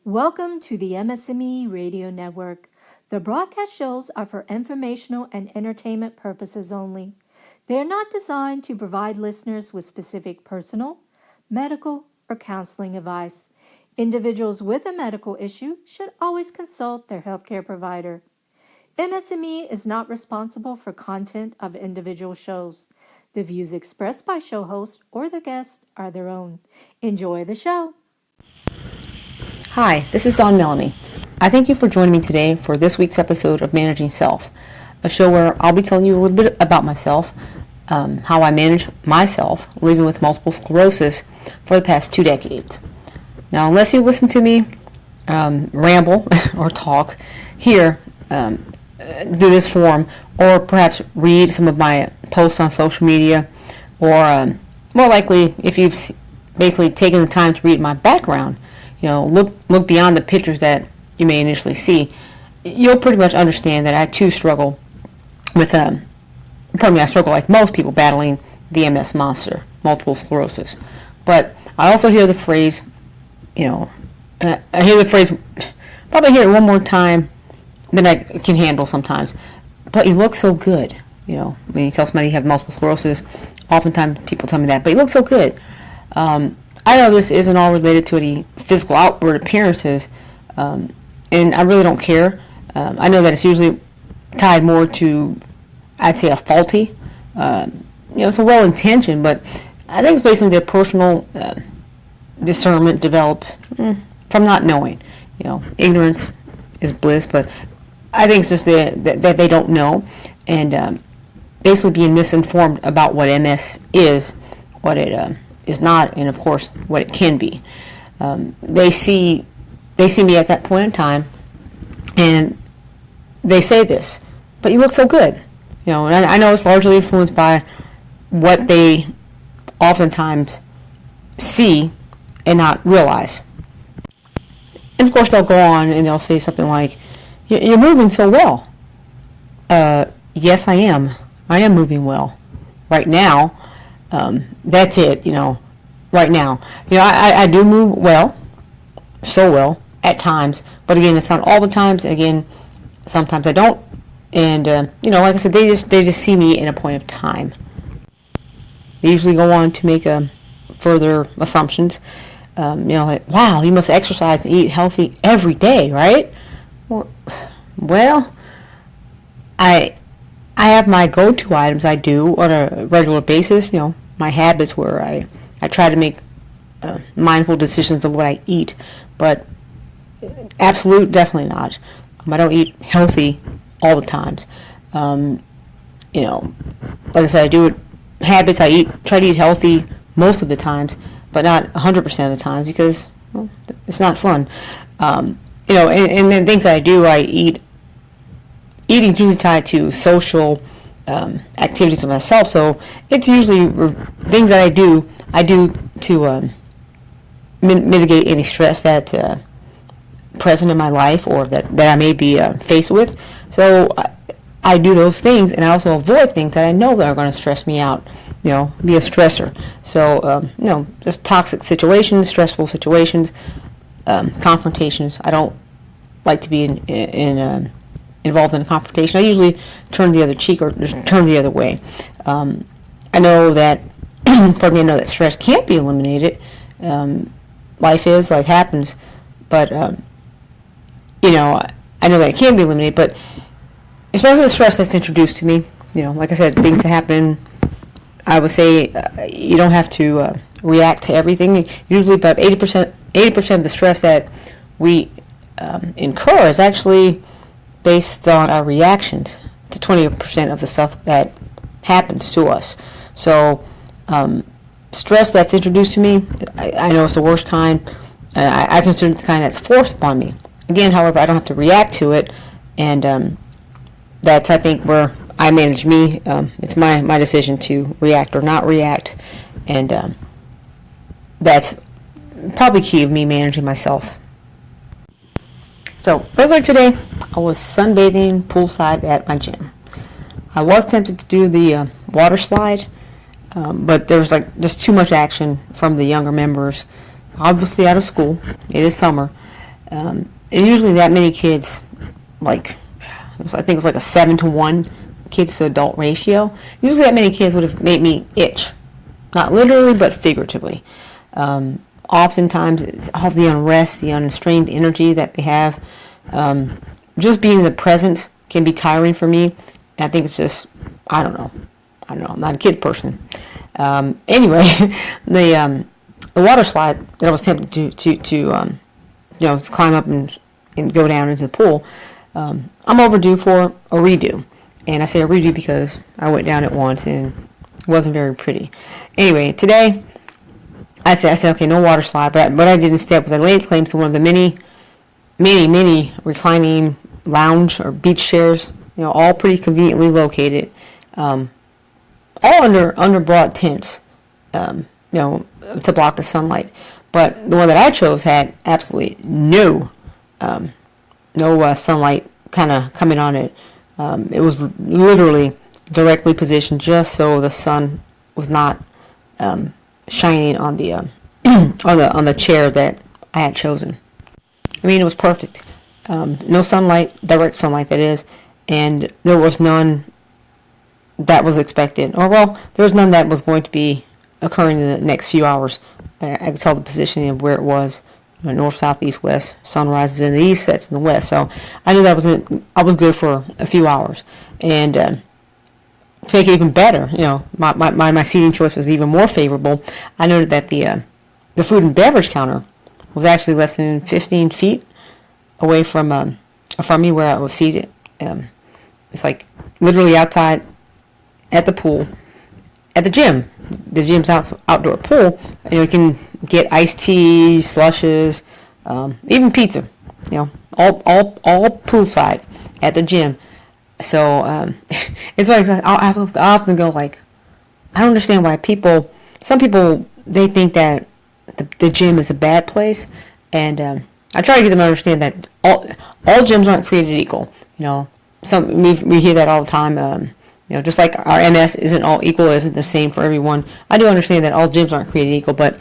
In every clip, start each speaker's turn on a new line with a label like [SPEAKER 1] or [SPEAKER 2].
[SPEAKER 1] Welcome to the MS&Me Radio Network. The broadcast shows are for informational and entertainment purposes only. They are not designed to provide listeners with specific personal, medical, or counseling advice. Individuals with a medical issue should always consult their healthcare provider. MS&Me is not responsible for content of individual shows. The views expressed by show hosts or the guests are their own. Enjoy the show.
[SPEAKER 2] Hi, this is Dawn Melanie. I thank you for joining me today for this week's episode of Managing Self, a show where I'll be telling you a little bit about myself, how I manage myself living with multiple sclerosis for the past 2 decades. Now, unless you listen to me ramble or talk here, do this forum, or perhaps read some of my posts on social media, or more likely, if you've basically taken the time to read my background, look beyond the pictures that you may initially see, you'll pretty much understand that I too struggle with, I struggle like most people battling the MS monster, multiple sclerosis. But I also hear the phrase, probably hear it one more time than I can handle sometimes. But you look so good, when you tell somebody you have multiple sclerosis, oftentimes people tell me that, but you look so good. I know this isn't all related to any physical outward appearances, and I really don't care. I know that it's usually tied more to, I'd say, a faulty, it's a well-intentioned, but I think it's basically their personal discernment developed from not knowing. Ignorance is bliss, but I think it's just that they don't know, and basically being misinformed about what MS is, what it is not, and of course what it can be. They see me at that point in time, and they say this, but you look so good, and I know it's largely influenced by what they oftentimes see and not realize. And of course they'll go on and they'll say something like, "You're moving so well." Yes, I am moving well right now. That's it, right now. I do move well, so well, at times, but again, it's not all the times. Again, sometimes I don't, and, like I said, they just see me in a point of time. They usually go on to make further assumptions, like, wow, you must exercise and eat healthy every day, right? Well, I have my go-to items I do on a regular basis, my habits where I try to make mindful decisions of what I eat, but absolute, definitely not. I don't eat healthy all the times. Like I said, I do it, habits, try to eat healthy most of the times, but not 100% of the times because it's not fun. And then things that I do, eating is usually tied to social activities with myself, so it's usually things that I do to mitigate any stress that's present in my life or that I may be faced with. So I do those things, and I also avoid things that I know that are going to stress me out, be a stressor. So just toxic situations, stressful situations, confrontations. I don't like to be involved in a confrontation. I usually turn the other cheek or just turn the other way. I know that I know that stress can't be eliminated. Life happens, but I know that it can be eliminated, but especially the stress that's introduced to me, like I said, things that happen, I would say you don't have to react to everything. Usually about 80% of the stress that we incur is actually based on our reactions to 20% of the stuff that happens to us. So stress that's introduced to me, I know it's the worst kind. I consider it the kind that's forced upon me. Again, however, I don't have to react to it, and that's, I think, where I manage me. It's my decision to react or not react, and that's probably key of me managing myself. So earlier today, I was sunbathing poolside at my gym. I was tempted to do the water slide, but there was just too much action from the younger members, obviously out of school. It is summer, And usually that many kids, like, I think it was like a 7-to-1 kids to adult ratio. Usually that many kids would have made me itch. Not literally, but figuratively. Oftentimes, it's all the unrest, the unrestrained energy that they have. Just being in the present can be tiring for me. And I think it's just, I don't know. I'm not a kid person. Anyway, the water slide that I was tempted to climb up and go down into the pool, I'm overdue for a redo. And I say a redo because I went down it once and it wasn't very pretty. Anyway, today I said, okay, no water slide. But what I did instead was I laid claim to one of the many reclining lounge or beach chairs, all pretty conveniently located, all under broad tents, to block the sunlight. But the one that I chose had absolutely no sunlight kind of coming on it. It was literally directly positioned just so the sun was not shining on the on the chair that I had chosen. I mean, it was perfect. No sunlight, direct sunlight that is, and there was none that was expected. Or well, there was none that was going to be occurring in the next few hours. I could tell the positioning of where it was. North, south, east, west. Sun rises in the east, sets in the west. So I knew that I was good for a few hours. And to make it even better, my seating choice was even more favorable. I noted that the food and beverage counter was actually less than 15 feet away from me where I was seated. It's like literally outside at the pool, at the gym. The gym's outdoor pool. You can get iced tea, slushes, even pizza. All poolside at the gym. So it's like I often go like, I don't understand why some people they think that the gym is a bad place, and I try to get them to understand that all gyms aren't created equal. We hear that all the time. Just like our MS isn't all equal, isn't the same for everyone. I do understand that all gyms aren't created equal, but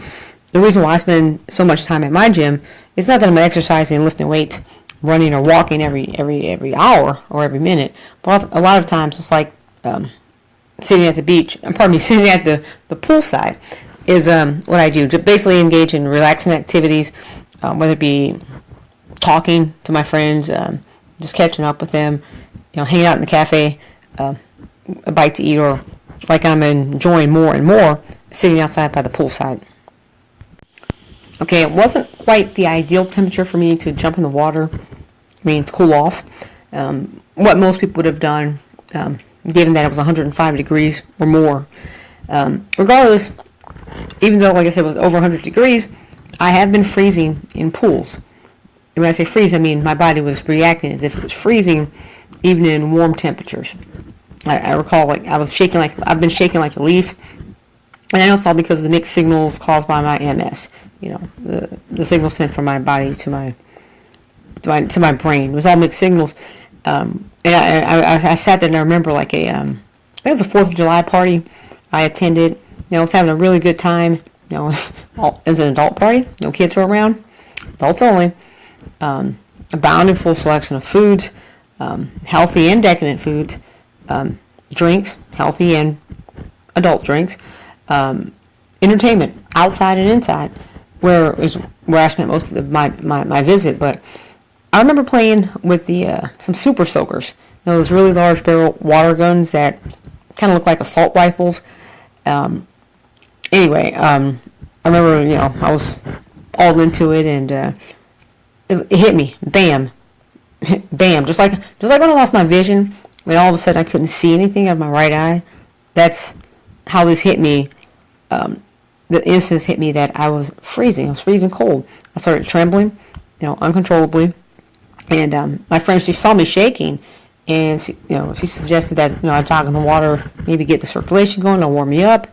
[SPEAKER 2] the reason why I spend so much time at my gym is not that I'm exercising and lifting weights, running or walking every hour or every minute, but a lot of times it's like sitting at the beach. Sitting at the pool side is what I do. To basically engage in relaxing activities, whether it be talking to my friends, just catching up with them, hanging out in the cafe. A bite to eat, or like I'm enjoying more and more sitting outside by the poolside. Okay, it wasn't quite the ideal temperature for me to jump in the water, to cool off. What most people would have done, given that it was 105 degrees or more. Regardless, even though, like I said, it was over 100 degrees, I have been freezing in pools. And when I say freeze, I mean my body was reacting as if it was freezing, even in warm temperatures. I recall I've been shaking like a leaf, and I know it's all because of the mixed signals caused by my MS. The signals sent from my body to my brain. It was all mixed signals, and I sat there and I remember I think it was a 4th of July party I attended. I was having a really good time. It was an adult party. No kids were around. Adults only. Abounding full selection of foods, healthy and decadent foods. Drinks, healthy and adult drinks, entertainment, outside and inside, where I spent most of my visit. But I remember playing with some super soakers, those really large barrel water guns that kind of look like assault rifles. Anyway, I remember, I was all into it, and it hit me, bam, bam, just like when I lost my vision. When all of a sudden I couldn't see anything out of my right eye, that's how this hit me. The instance hit me that I was freezing. I was freezing cold. I started trembling, uncontrollably. And my friend, she saw me shaking, and she suggested that I jog in the water, maybe get the circulation going, it'll warm me up.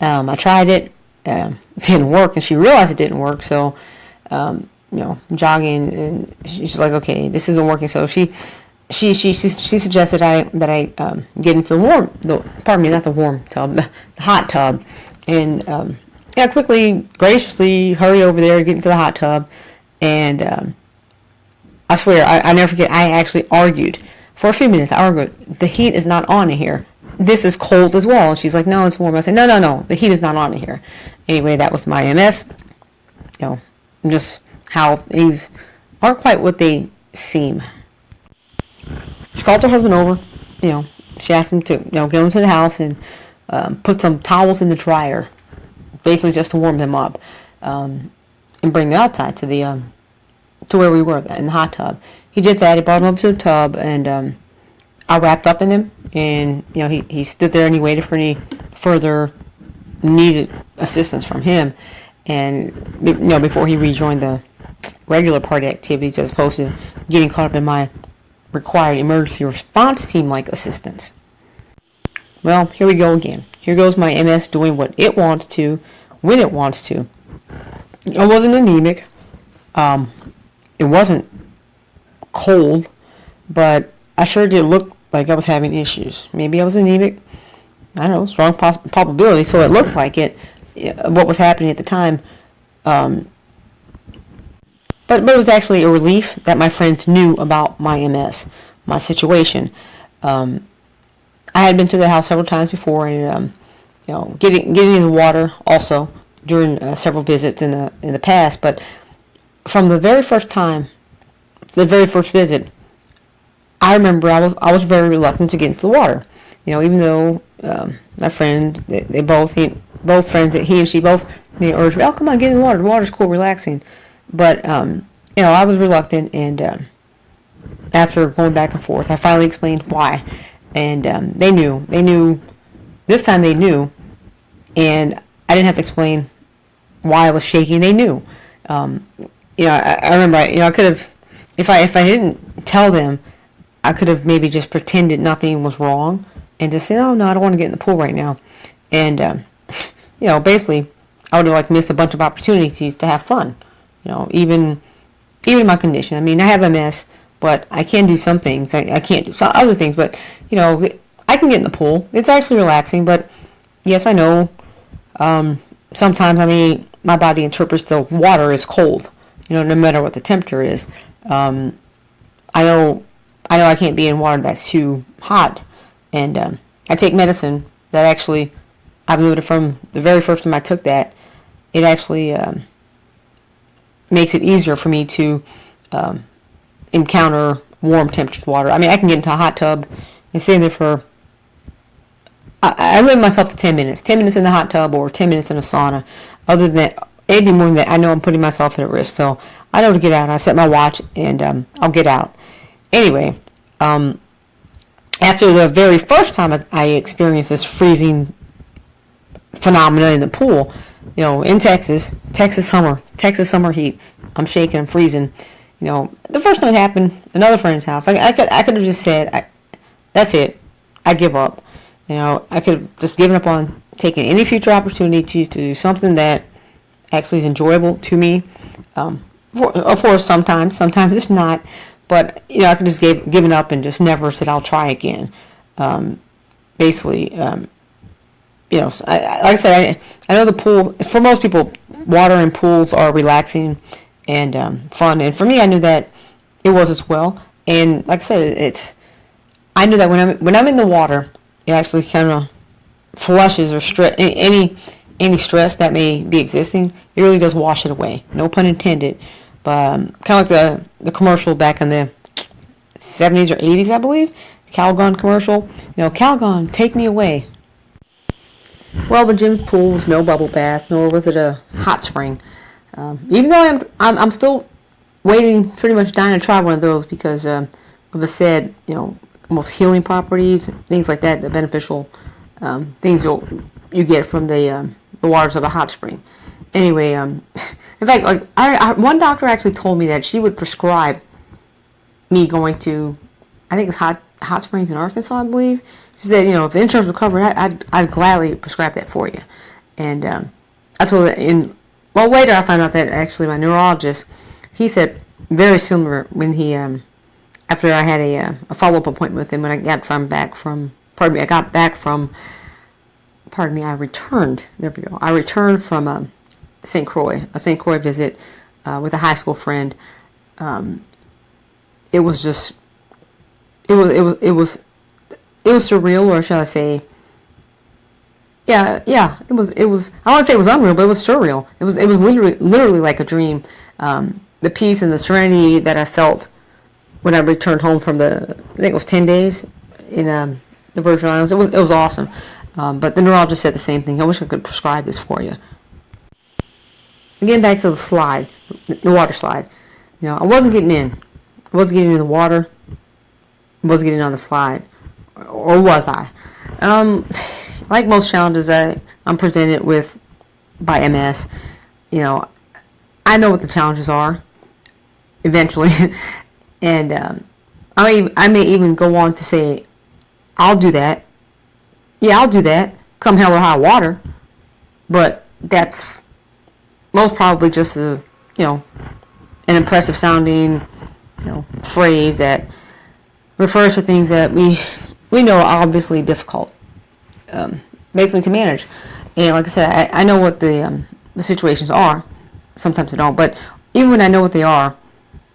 [SPEAKER 2] I tried it, it didn't work, and she realized it didn't work. So, jogging, and she's like, okay, this isn't working. So she suggested that I get into the hot tub, and quickly, graciously hurry over there, get into the hot tub, and I swear, I never forget, I actually argued. For a few minutes, I argued, the heat is not on in here. This is cold as well. And she's like, no, it's warm. I said, no, the heat is not on in here. Anyway, that was my MS. Just how things aren't quite what they seem. She called her husband over. She asked him to, get into the house and put some towels in the dryer, basically just to warm them up, and bring them outside to where we were in the hot tub. He did that. He brought them up to the tub, and I wrapped up in them. And he stood there and he waited for any further needed assistance from him, and before he rejoined the regular party activities as opposed to getting caught up in my required emergency response team like assistance. Well, here we go again. Here goes my MS doing what it wants to, when it wants to. I wasn't anemic. It wasn't cold, but I sure did look like I was having issues. Maybe I was anemic. I don't know, strong probability, so it looked like it, what was happening at the time. But it was actually a relief that my friends knew about my MS, my situation. I had been to the house several times before, and getting in the water also during several visits in the past. But from the very first time, the very first visit, I remember I was very reluctant to get into the water. Even though my friend, they both friends that he and she both urged me, oh, come on, get in the water. The water's cool, relaxing. But I was reluctant, and after going back and forth, I finally explained why, and they knew. This time they knew, and I didn't have to explain why I was shaking. They knew. I remember. I could have, if I didn't tell them, I could have maybe just pretended nothing was wrong and just said, oh no, I don't want to get in the pool right now, and basically, I would have missed a bunch of opportunities to have fun. Even my condition. I mean, I have MS, but I can do some things. I can't do some other things, but I can get in the pool. It's actually relaxing, but yes, I know. Sometimes, my body interprets the water as cold. No matter what the temperature is. I know I can't be in water that's too hot, and I take medicine that actually I've noted from the very first time I took that. It actually makes it easier for me to encounter warm temperatured water. I can get into a hot tub and stay in there for, I limit myself to 10 minutes. 10 minutes in the hot tub or 10 minutes in a sauna. Other than that, anything more than that, I know I'm putting myself at risk. So I know to get out. I set my watch and I'll get out. Anyway, after the very first time I experienced this freezing phenomena in the pool, in Texas summer heat, I'm shaking, I'm freezing. The first time it happened, another friend's house, I could have just said, that's it, I give up. I could have just given up on taking any future opportunities to do something that actually is enjoyable to me. Of course, sometimes it's not, but I could just given up and just never said I'll try again. Basically. Like I said, I know the pool, for most people, water and pools are relaxing and fun. And for me, I knew that it was as well. And like I said, I knew that when I'm in the water, it actually kind of flushes or any stress that may be existing. It really does wash it away. No pun intended. But kind of like the commercial back in the 70s or 80s, I believe, Calgon commercial. Calgon, take me away. Well, the gym pool was no bubble bath, nor was it a hot spring. Even though I'm still waiting, pretty much dying to try one of those because of the said, almost healing properties, things like that, the beneficial things you get from the waters of a hot spring. Anyway, in fact, one doctor actually told me that she would prescribe me going to, I think it's hot springs in Arkansas, I believe. She said, if the insurance would cover it, I'd gladly prescribe that for you. And I told her, later I found out that actually my neurologist, he said very similar when he, after I had a follow-up appointment with him when I returned, there we go. I returned from a St. Croix visit with a high school friend. it was just, it was surreal, or shall I say, it was, I don't want to say it was unreal, but it was surreal. It was literally like a dream. The peace and the serenity that I felt when I returned home from I think it was 10 days in the Virgin Islands. It was awesome. But the neurologist said the same thing. I wish I could prescribe this for you. Again, back to the slide, the water slide. I wasn't getting in. I wasn't getting in the water. I wasn't getting on the slide. Or was I? Like most challenges I'm presented with by MS, I know what the challenges are eventually. And I may even go on to say, I'll do that. Yeah, I'll do that, come hell or high water. But that's most probably just an impressive sounding, phrase that refers to things that we know are obviously difficult, basically to manage. And like I said, I know what the situations are. Sometimes I don't, but even when I know what they are,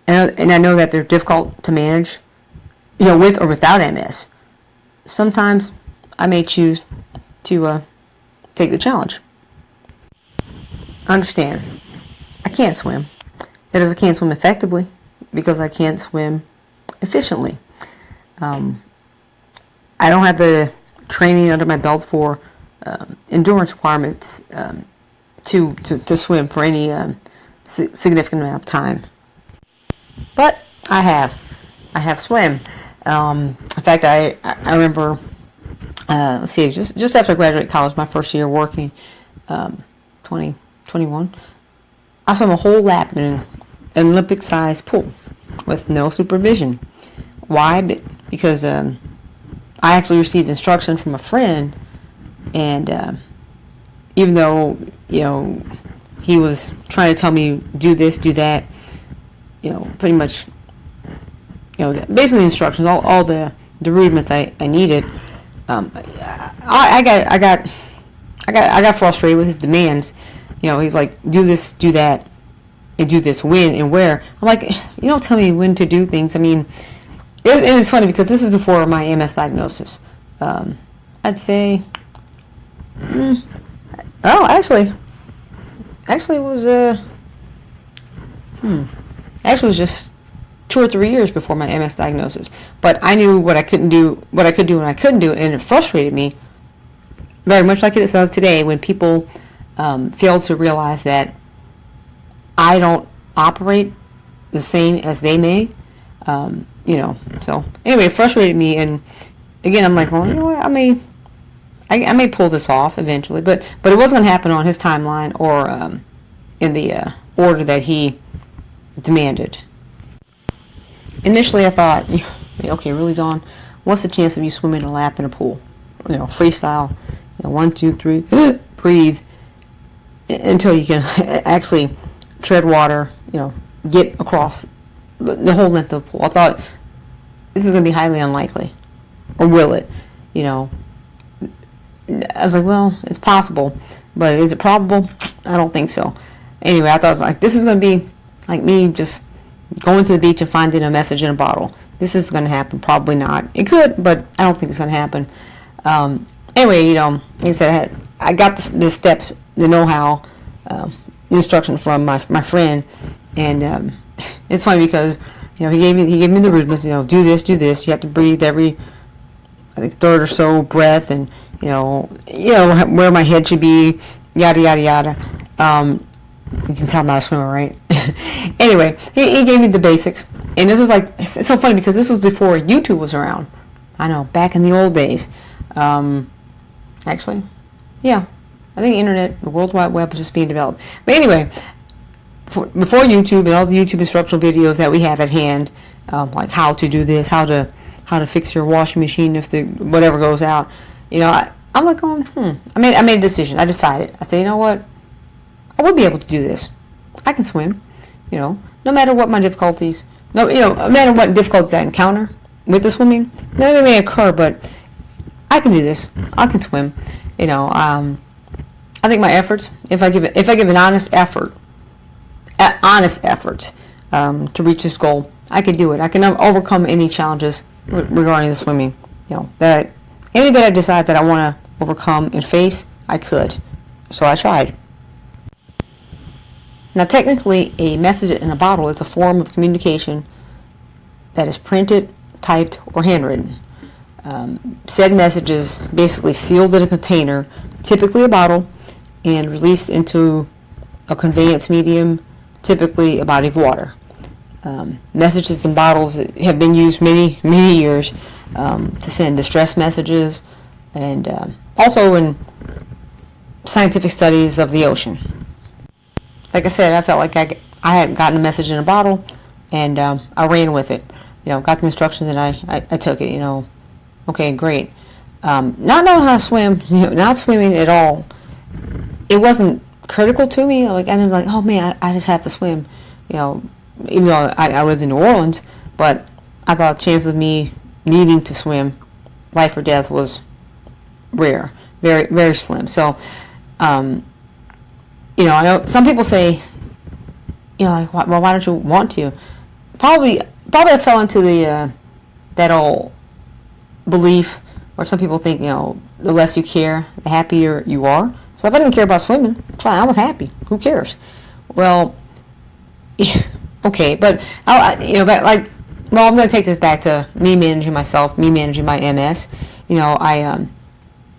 [SPEAKER 2] and I know that they're difficult to manage, with or without MS, sometimes I may choose to take the challenge. Understand, I can't swim. That is, I can't swim effectively because I can't swim efficiently. I don't have the training under my belt for endurance requirements to swim for any significant amount of time. But I have swim. In fact, I remember, let's see, just after I graduated college, my first year working, 2021, I swam a whole lap in an Olympic-sized pool with no supervision. Why? Because I actually received instruction from a friend, and even though he was trying to tell me do this, do that, pretty much, basically instructions, all the rudiments I needed. I got frustrated with his demands. He's like, do this, do that, and do this when and where. I'm like, you don't tell me when to do things. I mean, it's funny because this is before my MS diagnosis. I'd say, actually it was actually it was just 2 or 3 years before my MS diagnosis. But I knew what I could do, and I couldn't do, and it frustrated me very much, like it does today when people fail to realize that I don't operate the same as they may. So anyway, it frustrated me, and again, I'm like, well, you know what, I may pull this off eventually, but it wasn't going to happen on his timeline or in the order that he demanded. Initially, I thought, okay, really, Dawn, what's the chance of you swimming a lap in a pool? Freestyle, 1, 2, 3, breathe, until you can actually tread water, get across the whole length of the pool. I thought this is going to be highly unlikely, or will it? I was like, well, it's possible, but is it probable? I don't think so. Anyway, I thought it was like, this is going to be like me just going to the beach and finding a message in a bottle. This is going to happen. Probably not. It could, but I don't think it's going to happen. Anyway, like I said, I got the steps, the know-how, the instruction from my friend, and it's funny because he gave me the rudiments. Do this. You have to breathe every, I think, third or so breath, and where my head should be, yada yada yada. You can tell I'm not a swimmer, right? Anyway, he gave me the basics, and this was like, it's so funny because this was before YouTube was around. I know, back in the old days. Actually, yeah, I think internet, the World Wide Web was just being developed. But anyway, before YouTube and all the YouTube instructional videos that we have at hand, like how to do this, how to fix your washing machine if the whatever goes out, I'm like going, I made a decision. I decided. I said, you know what? I would be able to do this. I can swim, no matter what my difficulties, no matter what difficulties I encounter with the swimming. None they may occur, but I can do this. I can swim. I think my efforts, if I give an honest effort, to reach this goal. I can do it. I can overcome any challenges regarding the swimming. That any that I decide that I want to overcome and face, I could. So I tried. Now, technically, a message in a bottle is a form of communication that is printed, typed, or handwritten. Said message is basically sealed in a container, typically a bottle, and released into a conveyance medium, typically a body of water. Messages in bottles have been used many years to send distress messages, and also in scientific studies of the ocean. Like I said, I felt like I had gotten a message in a bottle, and I ran with it. Got the instructions, and I took it. Okay, great. Not knowing how to swim, not swimming at all, it wasn't critical to me. I was like, oh man, I just have to swim. Even though I lived in New Orleans, but I thought chances of me needing to swim, life or death, was rare, very, very slim. So, I know some people say, like, well, why don't you want to? Probably I fell into that old belief, or some people think, the less you care, the happier you are. So if I didn't care about swimming, it's fine. I was happy. Who cares? Well, okay, but I'm going to take this back to me managing myself, me managing my MS. I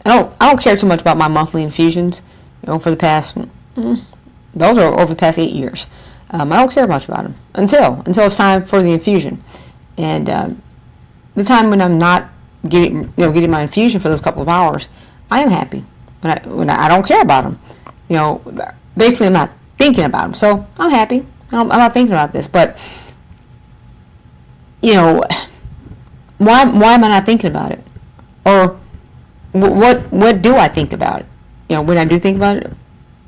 [SPEAKER 2] don't care too much about my monthly infusions. For the past, those are over the past 8 years. I don't care much about them until it's time for the infusion, and the time when I'm not getting my infusion for those couple of hours, I am happy. When I don't care about them, basically I'm not thinking about them, so I'm happy. I'm not thinking about this, but why am I not thinking about it? Or what do I think about it? When I do think about it,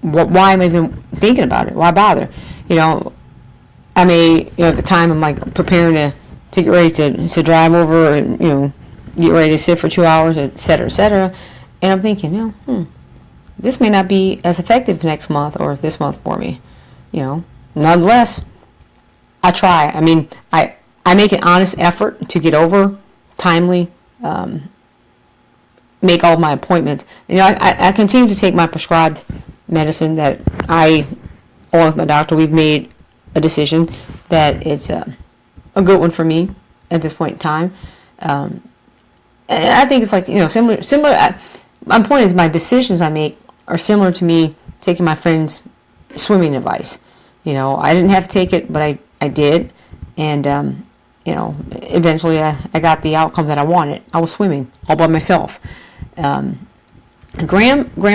[SPEAKER 2] why am I even thinking about it? Why bother? I may, at the time I'm like preparing to get ready to drive over and, get ready to sit for 2 hours, et cetera, and I'm thinking, this may not be as effective next month or this month for me, Nonetheless, I try. I mean, I make an honest effort to get over timely, make all my appointments. I continue to take my prescribed medicine that along with my doctor, we've made a decision that it's a good one for me at this point in time. And I think it's like, similar. My point is my decisions I make are similar to me taking my friend's swimming advice. I didn't have to take it, but I did. And, eventually I got the outcome that I wanted. I was swimming all by myself. Graham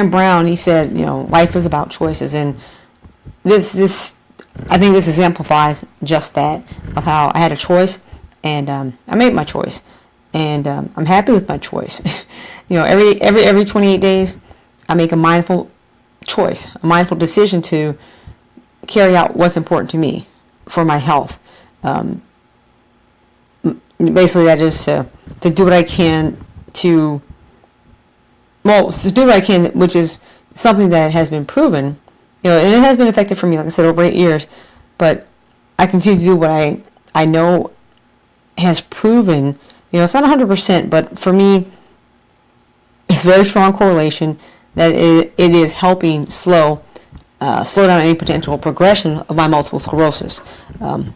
[SPEAKER 2] Brown, he said, life is about choices. And this I think this exemplifies just that, of how I had a choice, and I made my choice. And I'm happy with my choice. Every 28 days, I make a mindful choice, a mindful decision to carry out what's important to me for my health. Basically, that is to do what I can to do what I can, which is something that has been proven, and it has been effective for me, like I said, over 8 years. But I continue to do what I know has proven. It's not 100%, but for me, it's very strong correlation that it is helping slow down any potential progression of my multiple sclerosis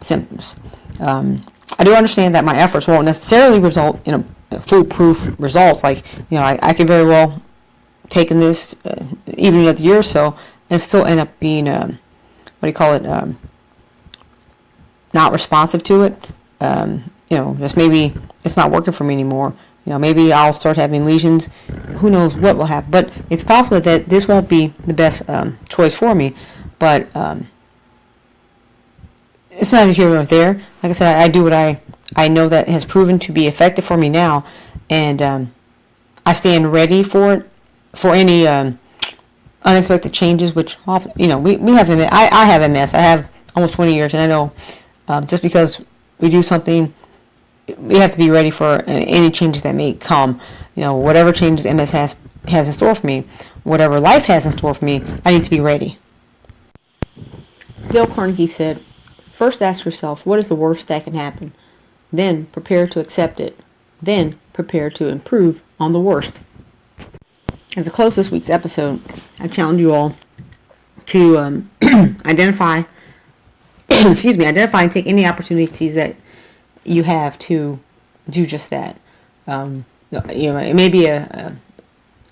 [SPEAKER 2] symptoms. I do understand that my efforts won't necessarily result in a foolproof results. Like, I could very well taken this even another year or so and still end up being not responsive to it. Just maybe it's not working for me anymore. Maybe I'll start having lesions. Who knows what will happen? But it's possible that this won't be the best choice for me. But it's neither here nor there. Like I said, I do what I know that has proven to be effective for me now, and I stand ready for any unexpected changes. Which often, we have MS. I have MS. I have almost 20 years, and I know just because we do something, we have to be ready for any changes that may come. Whatever changes MS has in store for me, whatever life has in store for me, I need to be ready. Dale Carnegie said, First ask yourself, what is the worst that can happen? Then prepare to accept it. Then prepare to improve on the worst. As I close this week's episode, I challenge you all to identify and take any opportunities that you have to do just that. It may be a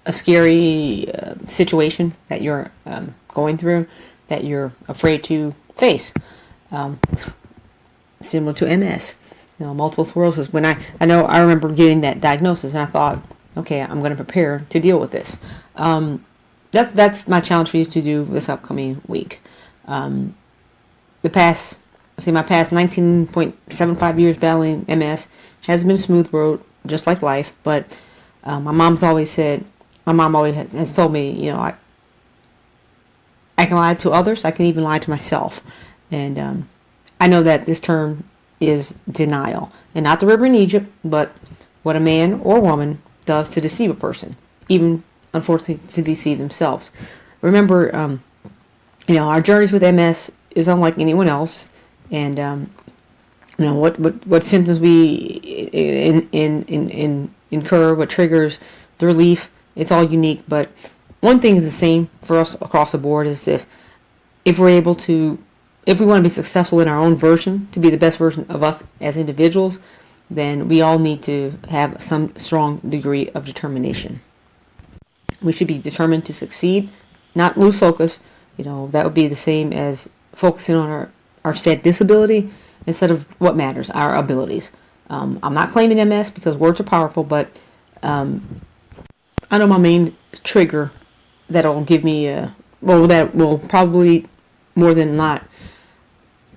[SPEAKER 2] scary situation that you're going through, that you're afraid to face, similar to MS, multiple sclerosis. When I remember getting that diagnosis, and I thought, okay, I'm going to prepare to deal with this. That's my challenge for you to do this upcoming week. My past 19.75 years battling MS has been a smooth road, just like life. But my mom always has told me, I can lie to others. I can even lie to myself. And I know that this term is denial, and not the river in Egypt, but what a man or woman does to deceive a person, even unfortunately to deceive themselves. Remember, our journeys with MS is unlike anyone else, and what symptoms we incur, what triggers the relief, it's all unique. But one thing is the same for us across the board is if we want to be successful in our own version, to be the best version of us as individuals, then we all need to have some strong degree of determination. We should be determined to succeed, not lose focus. That would be the same as focusing on our said disability instead of what matters, our abilities. I'm not claiming MS because words are powerful, but I know my main trigger that will give me, that will probably more than not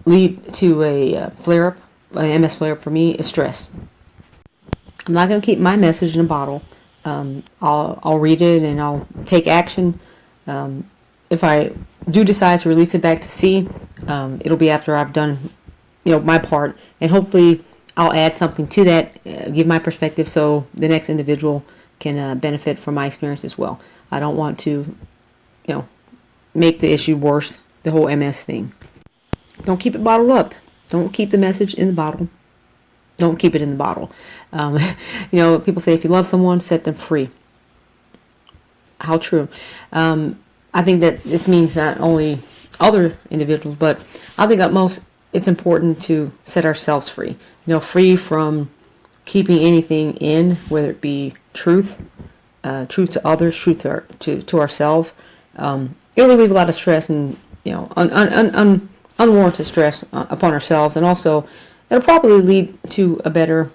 [SPEAKER 2] lead to a flare-up, an MS flare-up for me, is stress. I'm not going to keep my message in a bottle. I'll read it and I'll take action. If I do decide to release it back to sea, it'll be after I've done, my part, and hopefully I'll add something to that, give my perspective, so the next individual can benefit from my experience as well. I don't want to, make the issue worse, the whole MS thing. Don't keep it bottled up. Don't keep the message in the bottle. Don't keep it in the bottle. People say if you love someone, set them free. How true. I think that this means not only other individuals, but I think at most it's important to set ourselves free. Free from keeping anything in, whether it be truth to others, truth to ourselves. It'll relieve a lot of stress and unwarranted stress upon ourselves, and also it'll probably lead to a better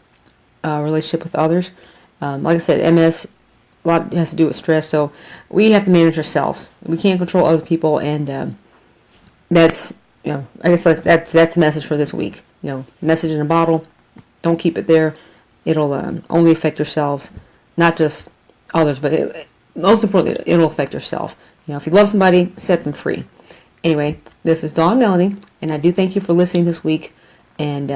[SPEAKER 2] relationship with others. Like I said, MS, a lot has to do with stress, so we have to manage ourselves. We can't control other people, and that's, I guess that's the message for this week. Message in a bottle. Don't keep it there. It'll only affect yourselves, not just others, but most importantly, it'll affect yourself. If you love somebody, set them free. Anyway, this is Dawn Melanie, and I do thank you for listening this week, and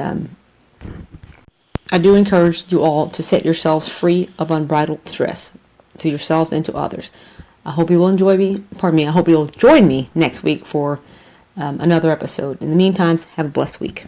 [SPEAKER 2] I do encourage you all to set yourselves free of unbridled stress to yourselves and to others. I hope you will I hope you'll join me next week for another episode. In the meantime, have a blessed week.